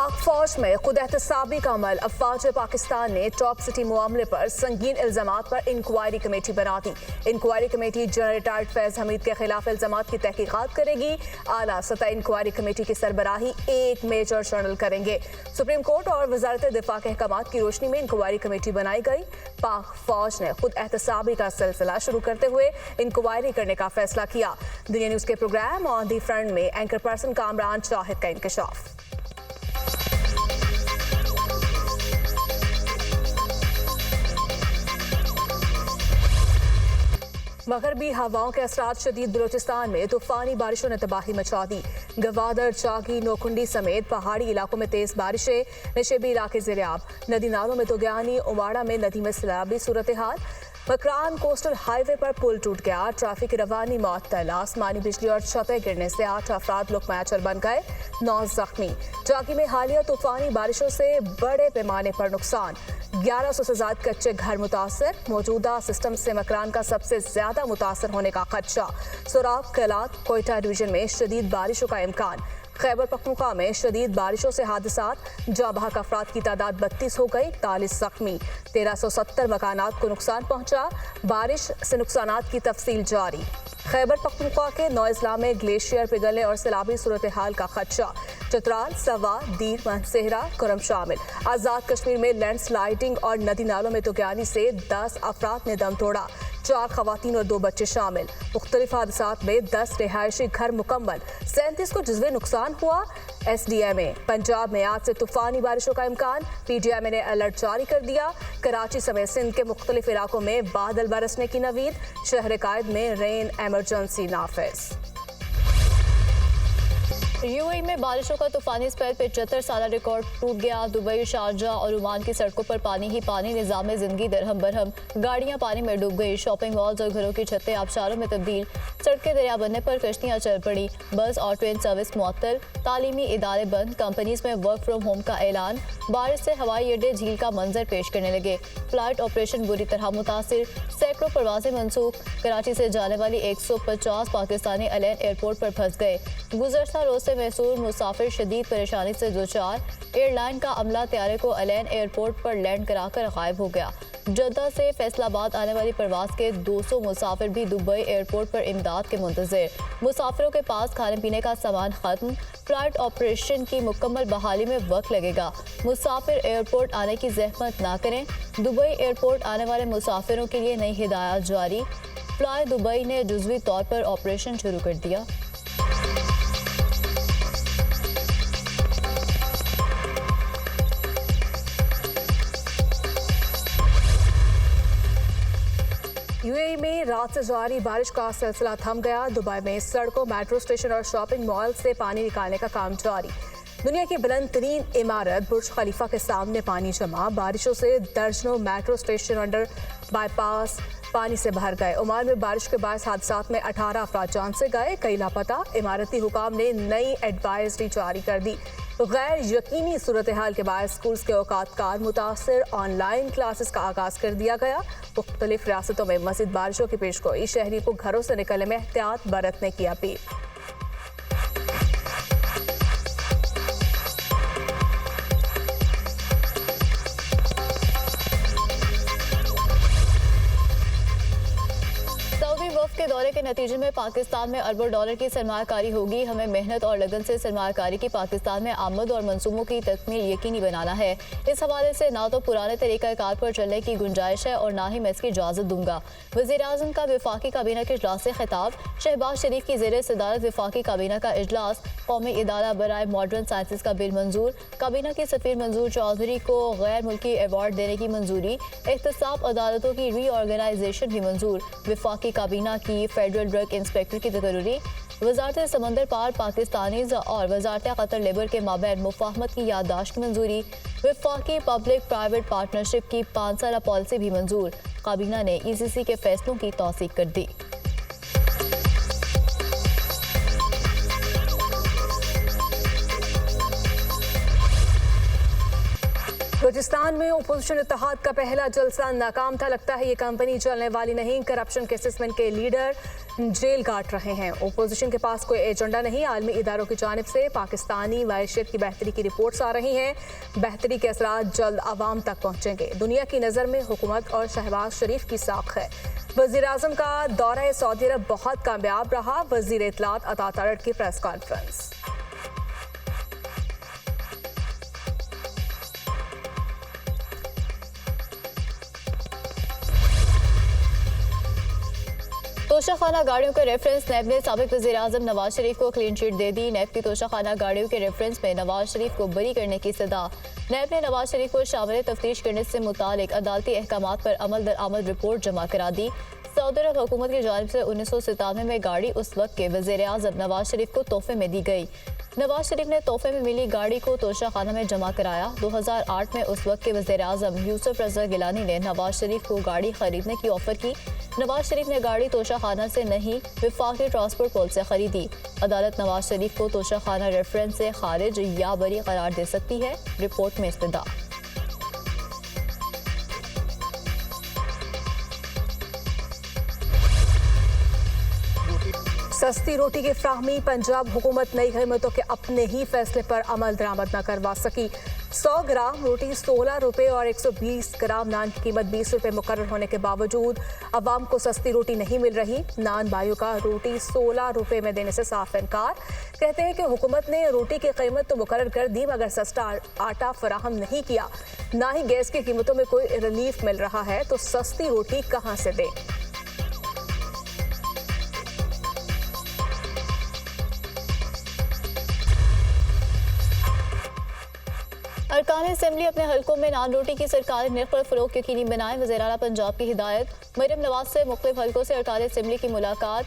पाक फौज में खुद एहतसाबी का अमल। अफवाज पाकिस्तान ने टॉप सिटी मामले पर संगीन इल्जामात पर इंक्वायरी कमेटी बना दी। Inquiry committee general retired Faiz Hameed के खिलाफ इल्जामात की तहकीकात करेगी। आला सतह इंक्वायरी कमेटी की सरबराही एक मेजर जनरल करेंगे। सुप्रीम कोर्ट और वजारत दिफा के अहकामात की रोशनी में इंक्वायरी कमेटी बनाई गई। पाक फौज ने खुद एहतसाबी का सिलसिला शुरू करते हुए इंक्वायरी करने का फैसला किया। दुनिया न्यूज के प्रोग्राम ऑन दी फ्रंट में एंकर पर्सन कामरान शाहिद का इंकशाफ। मगरबी हवाओं के असरात शदीद बलोचिस्तान में तूफानी बारिशों ने तबाही मचा दी। गवादर, चाकी, नोकुंडी समेत पहाड़ी इलाकों में तेज बारिशें, नशेबी इलाके ज़ेर-ए-आब। नदी नालों में तोगयानी, उवाड़ा में नदी में सैलाबी सूरत हाल। मकरान कोस्टल हाईवे पर पुल टूट गया, ट्रैफिक रवानी मअतल। आसमानी बिजली और छतें गिरने से 8 अफराद लुकमाचल बन गए, 9 जख्मी। चाकी में हालिया तूफानी बारिशों से बड़े पैमाने पर नुकसान, 1100 से ज्यादा कच्चे घर मुतासर। मौजूदा सिस्टम से मकरान का सबसे ज्यादा मुतासर होने का खदशा। सोराब, कलात, कोयटा डिवीजन में शदीद बारिशों का इम्कान। खैबर पख्तूनख्वा में शदीद बारिशों से हादसात, जाँ बहक अफराद की तादाद 32 हो गई, 40 जख्मी। 1370 मकानात को नुकसान पहुंचा। बारिश से नुकसानात की तफसील जारी। खैबर पख्तूनख्वा के नौ इजला में ग्लेशियर पिघलने और सैलाबी सूरत हाल का खदशा। चतराल, सवा, दीर, मनसेहरा, करम शामिल। आज़ाद कश्मीर में लैंडस्लाइडिंग और नदी नालों में तोगयानी से 10 अफराद ने दम तोड़ा, 4 खवातीन और 2 बच्चे शामिल। मुख्तलिफ हादसात में 10 रिहायशी घर मुकम्मल, 37 को जुज़वी नुकसान हुआ। SDMA पंजाब में आज से तूफानी बारिशों का इम्कान, PDMA ने अलर्ट जारी कर दिया। कराची समेत सिंध के मुख्तलिफ इलाकों में बादल बरसने की नवीद, शहर कायद में रेन एमरजेंसी नाफिज। UAE में बारिशों का तूफानी स्पेल 75 साल रिकॉर्ड टूट गया। दुबई, शारजा और ओमान की सड़कों पर पानी ही पानी, निज़ाम जिंदगी दरहम बरहम। गाड़ियां पानी में डूब गई, शॉपिंग मॉल्स और घरों की छतें आबशारों में तब्दील। सड़कें दरिया बनने पर कश्तियां चल पड़ी, बस और ट्रेन सर्विस मुअत्तल। तालीमी इदारे बंद, कंपनीज में वर्क फ्रॉम होम का ऐलान। बारिश से हवाई अड्डे झील का मंजर पेश करने लगे। फ्लाइट ऑपरेशन बुरी तरह मुतासिर, सैकड़ों परवाजें मनसूख। कराची से जाने वाली 150 पाकिस्तानी अलैन एयरपोर्ट पर फंस गए। गुज़श्ता रोज से मैसूर मुसाफिर शदीद परेशानी से दो-चार। एयरलाइन का अमला तैयारे को अलैन एयरपोर्ट पर लैंड कराकर गायब हो गया। जद्दा से फैसलाबाद आने वाली परवाज के 200 मुसाफिर भी दुबई एयरपोर्ट पर इमदाद के मुंतज़िर। मुसाफिरों के पास खाने पीने का सामान खत्म। फ्लाइट ऑपरेशन की मुकम्मल बहाली में वक्त लगेगा। मुसाफिर एयरपोर्ट आने की जहमत ना करें। दुबई एयरपोर्ट आने वाले मुसाफिरों के लिए नई हिदायत जारी। फ्लाई दुबई ने जुज़वी तौर पर ऑपरेशन शुरू कर दिया। UAE में रात से जारी बारिश का सिलसिला थम गया। दुबई में सड़कों, मेट्रो स्टेशन और शॉपिंग मॉल से पानी निकालने का काम जारी। दुनिया की बुलंद तरीन इमारत बुर्ज खलीफा के सामने पानी जमा। बारिशों से दर्जनों मेट्रो स्टेशन अंडर बाईपास पानी से भर गए। ओमान में बारिश के बायस हादसात में 18 अफराद जान से गए, कई लापता। इमारती हुकाम ने नई एडवाइजरी जारी कर दी। गैर यकीनी सूरत हाल के बाद स्कूल्स के औकात कार मुतासर, ऑनलाइन क्लासेस का आगाज कर दिया गया। मुख्तलिफ रियासतों में मज़ीद बारिशों की पेशगोई, शहरी को घरों से निकलने में एहतियात बरतने की अपील। के दौरे के नतीजे में पाकिस्तान में अरबों डॉलर की सरमायाकारी होगी। हमें मेहनत और लगन से सरमायाकारी की पाकिस्तान में आमद और मंसूबों की तकमील यकीनी बनाना है। इस हवाले से ना तो पुराने तरीक़ाकार पर चलने की गुंजाइश है और ना ही मैं इसकी इजाज़त दूंगा। वज़ीर-ए-आज़म का वफाकी काबीना के इजलास से खिताब। शहबाज शरीफ की ज़ेर सदारत वफाकी काबीना का इजलास। कौमी इदारा बराए मॉडर्न साइंसेस का बिल मंजूर। काबीना की सफ़ीर मंजूर चौधरी को गैर मुल्की अवार्ड देने की मंजूरी। एहतसाब अदालतों की रीऑर्गेनाइजेशन भी मंजूर। वफाकी काबीना की फेडरल ड्रग इंस्पेक्टर की तकर्री। वजारत समंदर पार पाकिस्तानीज और वजारत कतर लेबर के माबैन मुफाहमत की याददाश्त की मंजूरी। वफाकी पब्लिक प्राइवेट पार्टनरशिप की 5 साला पॉलिसी भी मंजूर। काबीना ने ECC के फैसलों की तौसीक कर दी। बलूचिस्तान में अपोजिशन इत्तेहाद का पहला जलसा नाकाम था। लगता है ये कंपनी चलने वाली नहीं। करप्शन के असेसमेंट के लीडर जेल काट रहे हैं। ओपोजिशन के पास कोई एजेंडा नहीं। आलमी इदारों की जानिब से पाकिस्तानी मैशियत की बेहतरी की रिपोर्ट्स आ रही हैं। बेहतरी के असरात जल्द आवाम तक पहुंचेंगे। दुनिया की नज़र में हुकूमत और शहबाज शरीफ की साख है। वज़ीर आज़म का दौरा सऊदी अरब बहुत कामयाब रहा। वज़ीर इत्तलात अता तारड़ की प्रेस कॉन्फ्रेंस। तोशाखाना गाड़ियों के रेफरेंस नैब ने साबिक वज़ीर आज़म नवाज शरीफ को क्लीन चिट दे दी। नैब की तोशाखाना गाड़ियों के रेफरेंस में नवाज शरीफ को बरी करने की सदा। नैब ने नवाज शरीफ को शामिल तफ्तीश करने से मुतालिक अदालती अहकामात पर अमल दरआमद रिपोर्ट जमा करा दी। सऊदी अरब हुकूमत की जानिब से 1997 में गाड़ी उस वक्त के वज़ीर आज़म नवाज शरीफ को तोहफे में दी गई। नवाज शरीफ ने तोहफे में मिली गाड़ी को तोशाखाना में जमा कराया। 2008 में उस वक्त के वज़ीर आज़म यूसुफ रज़ा गिलानी ने नवाज शरीफ को गाड़ी खरीदने की ऑफर की। नवाज शरीफ ने गाड़ी तोशाखाना से नहीं, वफाकी ट्रांसपोर्ट पोल से खरीदी। अदालत नवाज शरीफ को तोशाखाना रेफरेंस से खारिज या बरी करार दे सकती है। रिपोर्ट में इस्तदा। सस्ती रोटी की फ्राहमी। पंजाब हुकूमत नई कीमतों के अपने ही फैसले पर अमल दरामद न करवा सकी। 100 ग्राम रोटी 16 रुपये और 120 ग्राम नान की कीमत 20 रुपये मुकर्रर होने के बावजूद अवाम को सस्ती रोटी नहीं मिल रही। नान भाइयों का रोटी 16 रुपये में देने से साफ इनकार। कहते हैं कि हुकूमत ने रोटी की कीमत तो मुकर्रर कर दी मगर सस्ता आटा फराहम नहीं किया। ना ही गैस की कीमतों में कोई रिलीफ मिल रहा है तो सस्ती रोटी कहाँ से दें। अरकान असेंबली अपने हलकों में नान रोटी की सरकारी निर्ख पर फरोग यकीनी बनाएं। वज़ीर आला पंजाब की हिदायत। मरियम नवाज से मुख्तलिफ हलकों से अरकान असेंबली की मुलाकात।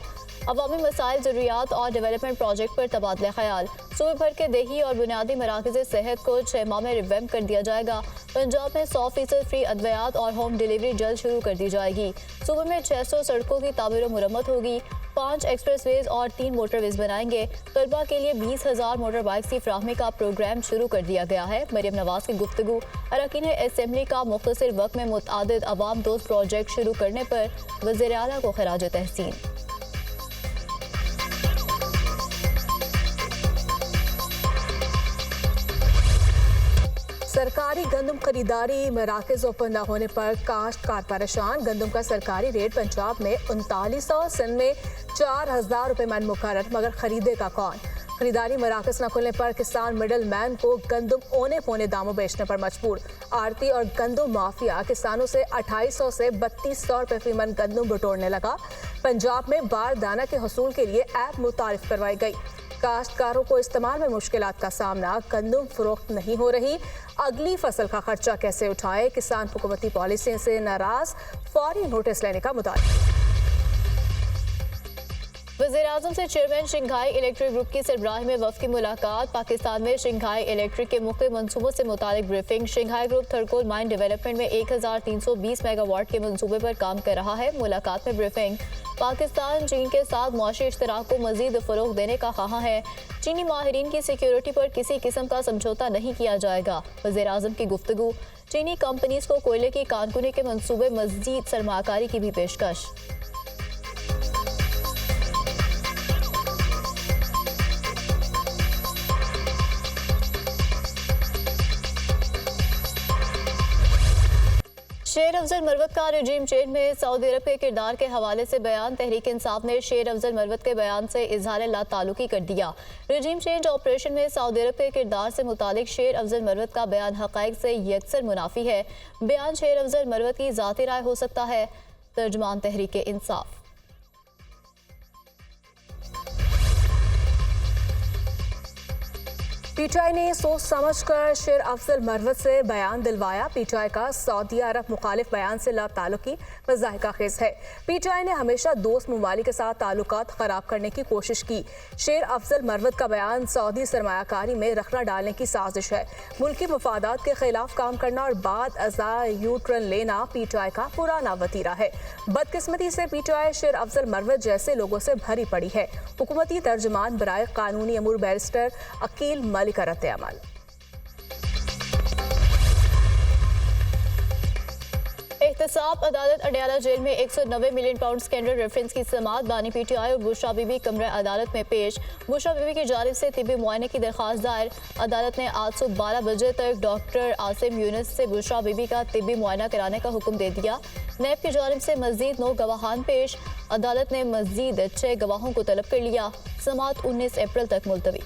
अवामी मसाइल, ज़रूरियात और डेवलपमेंट प्रोजेक्ट पर तबादला ख्याल। सूबे भर के देही और बुनियादी मराकज़ सेहत को 6 माह में रिवैम्प कर दिया जाएगा। पंजाब में 100% फ्री अद्वियात और होम डिलीवरी जल्द शुरू कर दी जाएगी। सूबे में 600 सड़कों की तामीर और मुरम्मत होगी। 5 एक्सप्रेसवेज और 3 मोटरवेज बनाएंगे। तलबा के लिए 20,000 मोटर बाइक्स की फ्राहमी का प्रोग्राम शुरू कर दिया गया है। मरियम नवाज की गुफ्तगू। अरकान असेंबली का मुख्तसर वक्त में मुतअद्दिद अवाम दोस्त प्रोजेक्ट शुरू करने पर वज़ीर आला को खराज तहसीन। सरकारी गंदम खरीदारी मराकज़ ओपन न होने पर काश्तकार परेशान। गंदम का सरकारी रेट पंजाब में 3900, सिंध में 4000 रुपये मन मुकर्रर, मगर खरीदेगा कौन। खरीदारी मराकज़ न खुलने पर किसान मिडल मैन को गंदम औने पौने दामों बेचने पर मजबूर। आड़ती और गंदम माफिया किसानों से 2800 से 3200 रुपये फी मन गंदम बटोरने लगा। पंजाब में बारदाना के हसूल के लिए ऐप मुतारिफ करवाई गई। काश्तकारों को इस्तेमाल में मुश्किलात का सामना। गंदम फरोख्त नहीं हो रही। अगली फसल का खर्चा कैसे उठाए। किसान हुकूमती पॉलिसी से नाराज, फौरी नोटिस लेने का मुतालबा। वज़ीर आज़म से चेयरमैन शंघाई इलेक्ट्रिक ग्रुप की सरबराही में वफ़द की मुलाकात। पाकिस्तान में शंघाई इलेक्ट्रिक के मुख्तलिफ मनसूबों से मुतालिक briefing. Shanghai group Thar coal mine development में 1320 मेगावाट के मनसूबे पर काम कर रहा है। मुलाकात में ब्रीफिंग। पाकिस्तान चीन के साथ मुआशी इश्तराक को मज़ीद फ़रोग़ देने का ख्वाह है। चीनी माहिरीन की सिक्योरिटी पर किसी किस्म का समझौता नहीं किया जाएगा। वज़ीर आज़म की गुफ्तगू। चीनी कंपनीज को कोयले की कानकुनी के मनसूबे मज़ीद सरमाकारी की भी पेशकश। शेर अफजल मरवत का रजीम चेंज में सऊदी अरब के किरदार के हवाले से बयान। तहरीक इंसाफ ने शेर अफजल मरवत के बयान से इजहार लाताल्लुकी कर दिया। रजीम चेंज ऑपरेशन में सऊदी अरब के किरदार से मुतालिक शेर अफजल मरवत का बयान हक़ाइक़ से यकसर मुनाफी है। बयान शेर अफजल मरवत की ज़ाती राय हो सकता है। तर्जुमान तहरीक इंसाफ। पीटीआई ने सोच समझकर शेर अफजल मरवत से बयान दिलवाया। पीटीआई का सऊदी अरब मुखालिफ बयान से लाताल्लुकी ज़ाहिकाखेज़ है। पीटीआई ने हमेशा दोस्त ममालिक के साथ ताल्लुकात ख़राब करने की कोशिश की। शेर अफजल मरवत का बयान सऊदी सरमायाकारी में रखना डालने की साजिश है। मुल्की मफादात के खिलाफ काम करना और बाद अज़ा यूटर्न लेना पीटीआई का पुराना वतीरा है। बदकिस्मती से पीटीआई शेर अफजल मरवत जैसे लोगों से भरी पड़ी है। हुकूमती तर्जुमान बराए कानूनी अमूर बैरिस्टर अकील मलिक रद्द-ए-अमल। इंसाफ अदालत अडयाला जेल में 190 मिलियन पाउंड स्कैंडल रेफरेंस की समाअत बानी पीटीआई और बुशरा बीबी कमरा अदालत में पेश। बुशरा बीबी की जानिब से तिब्बी मुआयने की दरख्वास्त दायर। अदालत ने आज सुबह 12 बजे तक डॉक्टर आसिम यूनुस से बुशरा बीबी का तिब्बी मुआयना कराने का हुक्म दे दिया। नैब की जानिब से मजीद 9 गवाहान पेश। अदालत ने मजीद 6 गवाहों को तलब कर लिया। समाअत 19 अप्रैल तक मुलतवी।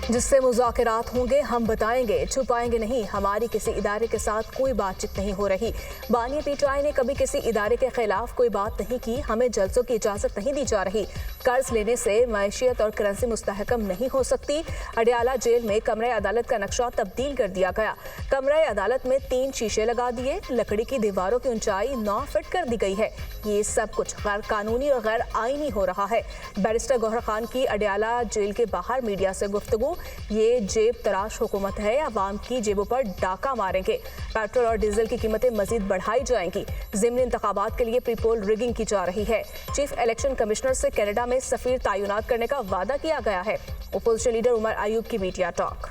जिससे मुज़ाकरात होंगे हम बताएंगे, छुपाएंगे नहीं। हमारी किसी इदारे के साथ कोई बातचीत नहीं हो रही। बानी पीटीआई ने कभी किसी इदारे के खिलाफ कोई बात नहीं की। हमें जलसों की इजाज़त नहीं दी जा रही। कर्ज लेने से मैशियत और करेंसी मुस्तहकम नहीं हो सकती। अडयाला जेल में कमरे अदालत का नक्शा तब्दील कर दिया गया। कमरे अदालत में 3 शीशे लगा दिए। लकड़ी की दीवारों की ऊंचाई 9 फीट कर दी गई है। ये सब कुछ गैर कानूनी और गैर आईनी हो रहा है। बैरिस्टर गौहर खान की अडयाला जेल के बाहर मीडिया से गुफ्तगू। ये जेब तराश हुकूमत है, अवाम की जेबों पर डाका मारेंगे। पेट्रोल और डीजल की कीमतें मजीद बढ़ाई जाएंगी। ज़िमनी इंतखाबात के लिए प्रीपोल रिगिंग की जा रही है। चीफ इलेक्शन कमिश्नर से कनाडा में सफीर तैनात करने का वादा किया गया है। अपोजिशन लीडर उमर अयूब की मीडिया टॉक।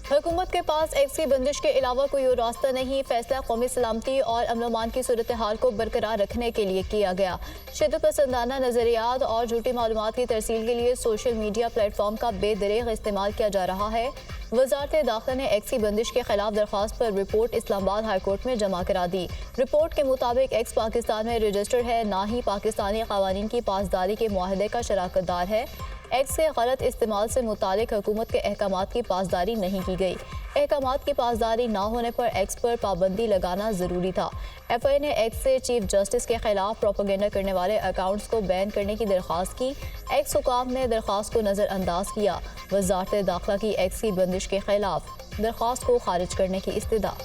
हुकूमत के पास एक्स की बंदिश के अलावा कोई और रास्ता नहीं। फैसला कौमी सलामती और अमन की सूरत हाल को बरकरार रखने के लिए किया गया। शिद्दत पसंदाना नजरियात और झूठी मालूमात की तरसील के लिए सोशल मीडिया प्लेटफॉर्म का बेदरेग इस्तेमाल किया जा रहा है। वजारत दाखिला ने एक्स की बंदिश के खिलाफ दरख्वास्त पर रिपोर्ट इस्लामाबाद हाई कोर्ट में जमा करा दी। रिपोर्ट के मुताबिक एक्स पाकिस्तान में रजिस्टर्ड है, ना ही पाकिस्तानी कानून की पासदारी के मुआहदे का शराकतदार है। एक्स के गलत इस्तेमाल से मुतालिक हुकूमत के अहकामात की पासदारी नहीं की गई। अहकामात की पासदारी ना होने पर एक्स पर पाबंदी लगाना ज़रूरी था। एफआई ने एक्स से चीफ जस्टिस के खिलाफ प्रोपेगेंडा करने वाले अकाउंट्स को बैन करने की दरख्वास्त की। एक्स हुकाम ने दरख्वास्त को नज़रअंदाज किया। वजारत दाखिला की एक्स की बंदिश के खिलाफ दरख्वास्त को खारिज करने की इस्तदा।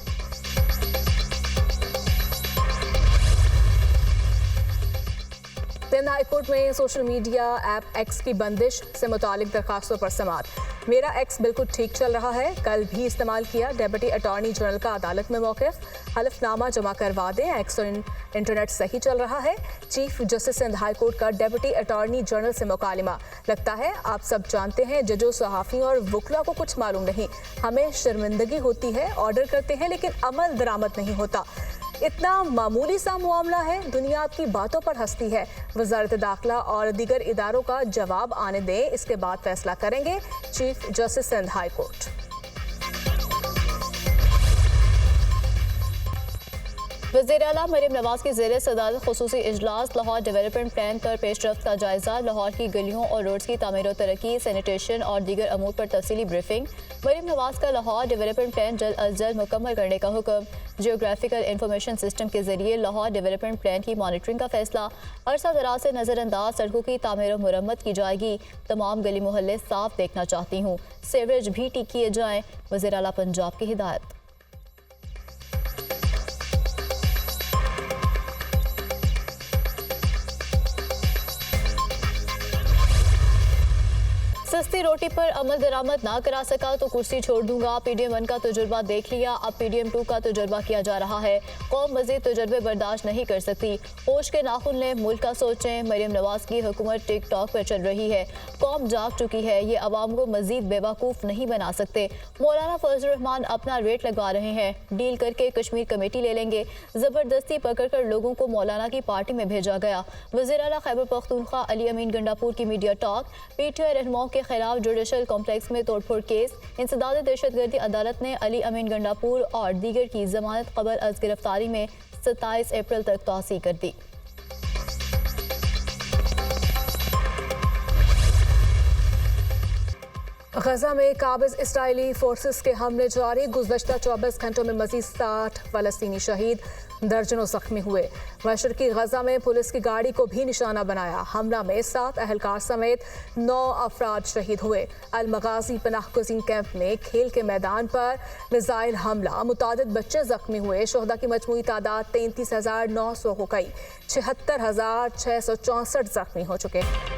सिंध हाई कोर्ट में सोशल मीडिया ऐप एक्स की बंदिश से मुतालिक दरखास्तों पर समाअत। मेरा एक्स बिल्कुल ठीक चल रहा है, कल भी इस्तेमाल किया। डेप्यूटी अटॉर्नी जनरल का अदालत में मौक़िफ़, हलफनामा जमा करवा दें, एक्स और इंटरनेट सही चल रहा है। Chief justice Sindh high court का डेप्यूटी अटॉर्नी जनरल से मुकालमा। लगता है आप सब जानते हैं, जजों, सहाफ़ियों और वकला को कुछ मालूम नहीं। हमें शर्मिंदगी होती है, ऑर्डर करते हैं लेकिन अमल दरामद नहीं होता। इतना मामूली सा मामला है, दुनिया आपकी बातों पर हंसती है। वजारत दाखिला और दीगर इदारों का जवाब आने दें, इसके बाद फैसला करेंगे। Chief justice Sindh high court. वज़ीर आला मरीम नवाज की ज़ेर सदारत ख़ुसूसी इजलास। लाहौर डेवलपमेंट प्लान पर पेशरफ्त का जायजा। लाहौर की गलियों और रोड्स की तामीर व तरक्की, सैनिटेशन और दीगर अमूर पर तफसीली ब्रीफिंग। मरीम नवाज का लाहौर डेवलपमेंट प्लान जल्द अज जल्द मुकम्मल करने का हुक्म। जियोग्राफिकल इंफॉर्मेशन सिस्टम के जरिए लाहौर डेवलपमेंट प्लान की मॉनिटरिंग का फैसला। अरसा दराज से नज़रअंदाज सड़कों की तामीर व मुरम्मत की जाएगी। तमाम गली मोहल्ले साफ देखना चाहती हूँ। सीवरेज भी ठीक किए जाएँ। वज़ीर आला पंजाब की हिदायत। सस्ती रोटी पर अमल दरामद ना करा सका तो कुर्सी छोड़ दूंगा। पीडीएम 1 का तजुर्बा देख लिया, अब पीडीएम 2 का तजुर्बा किया जा रहा है। कौम मजीद तजुर्बे बर्दाश्त नहीं कर सकती। होश के नाखुन लें, मुल्क का सोचें। मरीम नवाज की हुकूमत टिकटॉक पर चल रही है। कौम जाग चुकी है, ये अवाम को मजीद बेवकूफ़ नहीं बना सकते। मौलाना फजल रहमान अपना रेट लगवा रहे हैं, डील करके कश्मीर कमेटी ले लेंगे। ज़बरदस्ती पकड़कर लोगों को मौलाना की पार्टी में भेजा गया। वज़ीर आला खैबर पख्तूनख्वा अली अमीन गंडापुर की मीडिया टॉक। पीटीआई रहनुमाओं के खिलाफ जुडिशल कॉम्प्लेक्स में तोड़फोड़ केस। इंसदाद दहशतगर्दी अदालत ने अली अमीन गंडापुर और दीगर की जमानत कबल अज गिरफ्तारी में 27 अप्रैल तक तौसी कर दी। गजा में काबिज इसराइली फोर्सेस के हमले जारी। गुज़श्ता 24 घंटों में मज़ीद 60 फ़लस्तीनी शहीद, दर्जनों ज़ख्मी हुए। मशरक़ी गजा में पुलिस की गाड़ी को भी निशाना बनाया। हमला में 7 अहलकार समेत 9 अफराद शहीद हुए। अल-मगाज़ी पनाह गुज़ीन कैंप में खेल के मैदान पर मिसाइल हमला, मुतादिद बच्चे ज़ख्मी हुए। शोहदा की मजमूई तादाद 33,900 हो गई। 76,664 ज़ख्मी हो चुके हैं।